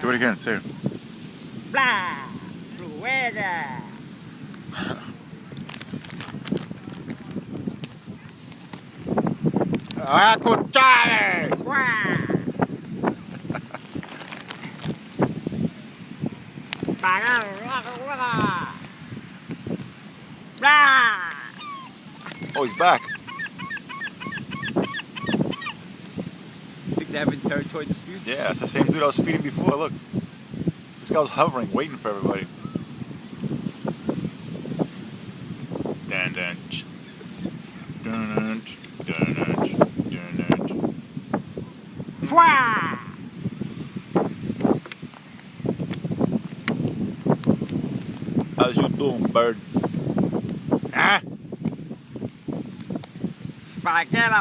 Do it again, say it. Blah! Fluega! Escuchame! Wah! Blah! Oh, he's back. You think they're having territory disputes? Yeah, it's the same dude I was feeding before. Look. This guy was hovering, waiting for everybody. Dun dun. Dun dun. Dun dun. Fwah! How's you doing, bird? Huh? Spaghetti!